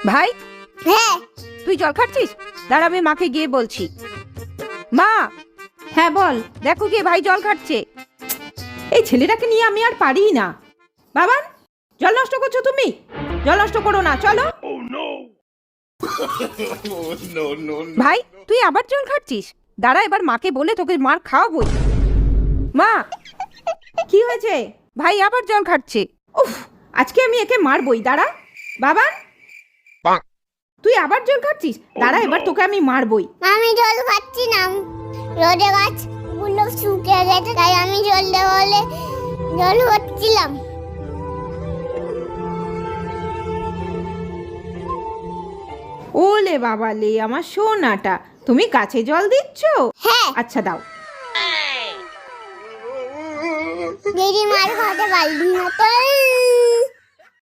ভাই, হ্যাঁ। তুই জল খাচ্ছিস? দাঁড়া, আমি মাকে গিয়ে বলছি। মা, হ্যাঁ বল। দেখো গিয়ে ভাই জল খাচ্ছে। এই ছেলেটাকে নিয়ে আমি আর পারি না। বাবান, জল নষ্ট করছো তুমি? জল নষ্ট করো না, চলো। ভাই, তুই আবার জল খাচ্ছিস? দাঁড়া, এবার মাকে বলে তোকে মার খাওয়াবই। মা, কি হয়েছে? ভাই আবার জল খাচ্ছে। উফ, আজকে আমি একে মারবই। দাঁড়া। বাবান, তুই আবার জল খাচ্ছিস? দাঁড়া, এবার তোকে আমি মারবই। আমি জল খাচ্ছি না, রোদে গাছগুলো শুকিয়ে গেছে তাই আমি জল দেওয়া হলে জল খাচ্ছিলাম। ওলে বাবা লে, আমার সোনাটা, তুমি গাছে জল দিচ্ছ? হ্যাঁ। আচ্ছা দাও। দিদি মার খাতে পারবি না তো।